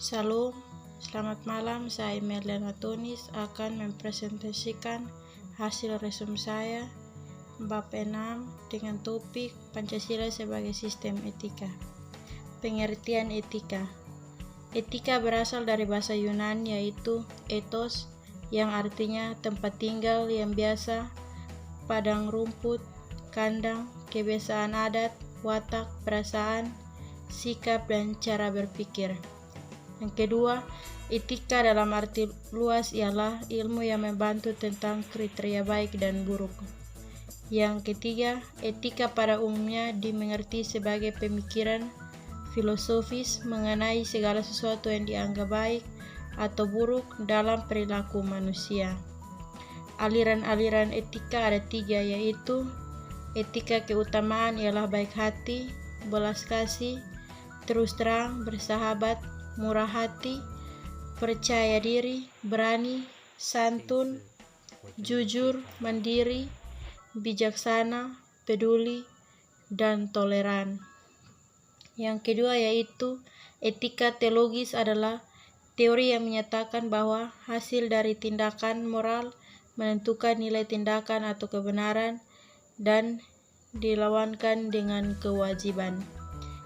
Salam, selamat malam. Saya Merlena Tunis akan mempresentasikan hasil resume saya bab 6 dengan topik Pancasila sebagai sistem etika. Pengertian etika. Etika berasal dari bahasa Yunani yaitu ethos yang artinya tempat tinggal yang biasa, padang rumput, kandang, kebiasaan adat, watak, perasaan, sikap, dan cara berpikir. Yang kedua, etika dalam arti luas ialah ilmu yang membantu tentang kriteria baik dan buruk. Yang ketiga, etika pada umumnya dimengerti sebagai pemikiran filosofis mengenai segala sesuatu yang dianggap baik atau buruk dalam perilaku manusia. Aliran-aliran etika ada 3, yaitu etika keutamaan ialah baik hati, belas kasih, terus terang, bersahabat, murah hati, percaya diri, berani, santun, jujur, mandiri, bijaksana, peduli, dan toleran. Yang kedua yaitu etika teologis adalah teori yang menyatakan bahwa hasil dari tindakan moral menentukan nilai tindakan atau kebenaran dan dilawankan dengan kewajiban.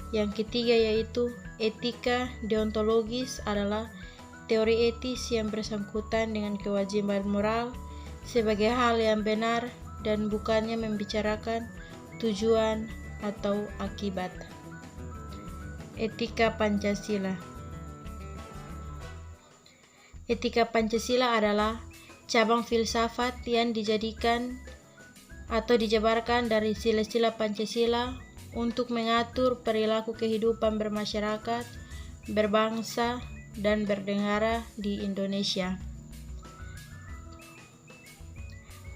Yang ketiga yaitu etika deontologis adalah teori etis yang bersangkutan dengan kewajiban moral sebagai hal yang benar dan bukannya membicarakan tujuan atau akibat. Etika Pancasila. Etika Pancasila adalah cabang filsafat yang dijadikan atau dijabarkan dari sila-sila Pancasila untuk mengatur perilaku kehidupan bermasyarakat, berbangsa, dan bernegara di Indonesia.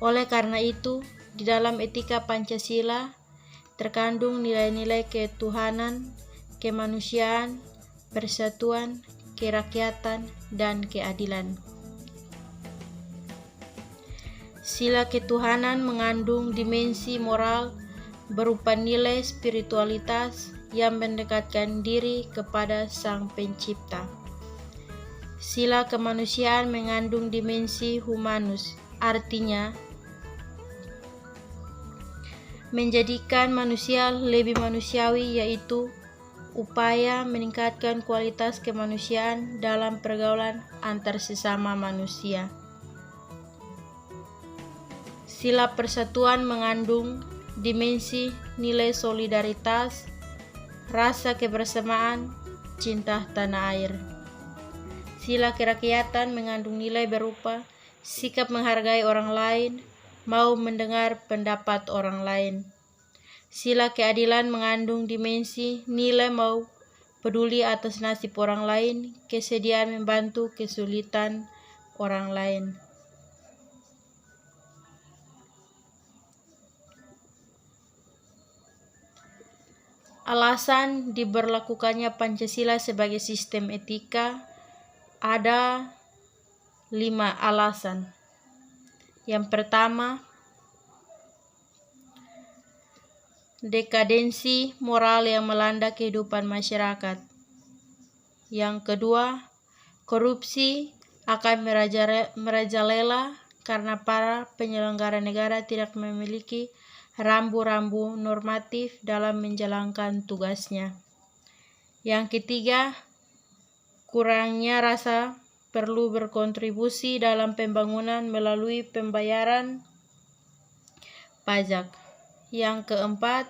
Oleh karena itu, di dalam etika Pancasila terkandung nilai-nilai ketuhanan, kemanusiaan, persatuan, kerakyatan, dan keadilan. Sila ketuhanan mengandung dimensi moral berupa nilai spiritualitas yang mendekatkan diri kepada Sang Pencipta. Sila kemanusiaan mengandung dimensi humanus, artinya menjadikan manusia lebih manusiawi, yaitu upaya meningkatkan kualitas kemanusiaan dalam pergaulan antar sesama manusia. Sila persatuan mengandung dimensi nilai solidaritas, rasa kebersamaan, cinta tanah air. Sila kerakyatan mengandung nilai berupa sikap menghargai orang lain, mau mendengar pendapat orang lain. Sila keadilan mengandung dimensi nilai mau peduli atas nasib orang lain, kesediaan membantu kesulitan orang lain. Alasan diberlakukannya Pancasila sebagai sistem etika ada 5 alasan. Yang pertama, dekadensi moral yang melanda kehidupan masyarakat. Yang kedua, korupsi akan merajalela karena para penyelenggara negara tidak memiliki rambu-rambu normatif dalam menjalankan tugasnya. Yang ketiga, kurangnya rasa perlu berkontribusi dalam pembangunan melalui pembayaran pajak. Yang keempat,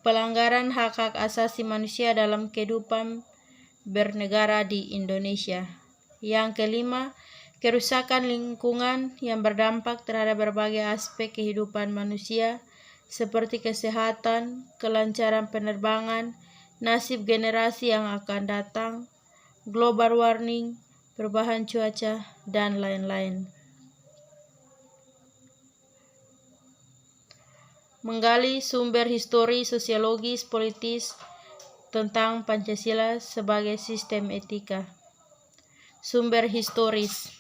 pelanggaran hak-hak asasi manusia dalam kehidupan bernegara di Indonesia. Yang kelima, kerusakan lingkungan yang berdampak terhadap berbagai aspek kehidupan manusia seperti kesehatan, kelancaran penerbangan, nasib generasi yang akan datang, global warming, perubahan cuaca, dan lain-lain. Menggali sumber histori, sosiologis, politis tentang Pancasila sebagai sistem etika. Sumber historis.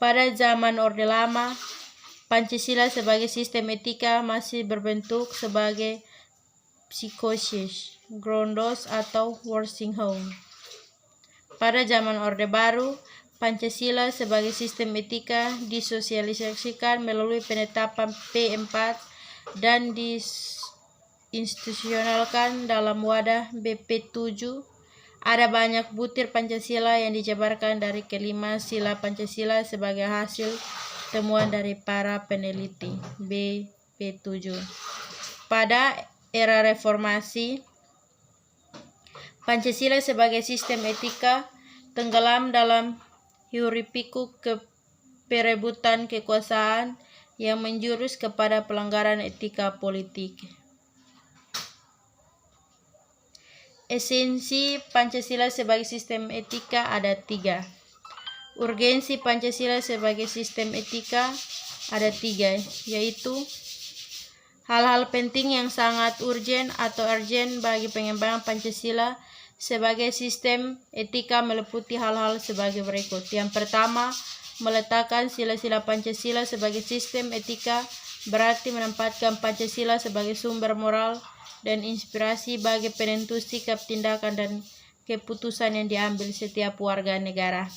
Pada zaman Orde Lama, Pancasila sebagai sistem etika masih berbentuk sebagai psikosis, grondos atau nursing home. Pada zaman Orde Baru, Pancasila sebagai sistem etika disosialisasikan melalui penetapan P4 dan diinstitusionalkan dalam wadah BP7. Ada banyak butir Pancasila yang dijabarkan dari kelima sila Pancasila sebagai hasil temuan dari para peneliti BP7. Pada era reformasi, Pancasila sebagai sistem etika tenggelam dalam hiruk-pikuk perebutan kekuasaan yang menjurus kepada pelanggaran etika politik. Esensi Pancasila sebagai sistem etika ada 3. Urgensi Pancasila sebagai sistem etika ada 3, yaitu hal-hal penting yang sangat urgen atau urgent bagi pengembangan Pancasila sebagai sistem etika meliputi hal-hal sebagai berikut. Yang pertama, meletakkan sila-sila Pancasila sebagai sistem etika berarti menempatkan Pancasila sebagai sumber moral dan inspirasi bagi penentu sikap, tindakan, dan keputusan yang diambil setiap warga negara.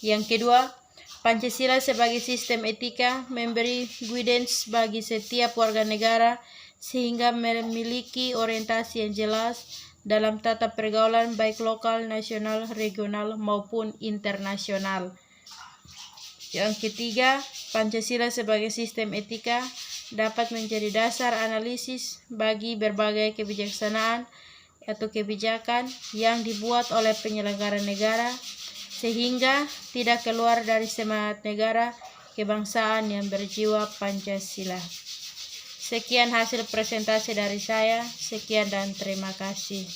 Yang kedua, Pancasila sebagai sistem etika memberi guidance bagi setiap warga negara sehingga memiliki orientasi yang jelas dalam tata pergaulan baik lokal, nasional, regional, maupun internasional. Yang ketiga, Pancasila sebagai sistem etika dapat menjadi dasar analisis bagi berbagai kebijaksanaan atau kebijakan yang dibuat oleh penyelenggara negara sehingga tidak keluar dari semangat negara kebangsaan yang berjiwa Pancasila. Sekian hasil presentasi dari saya. Sekian dan terima kasih.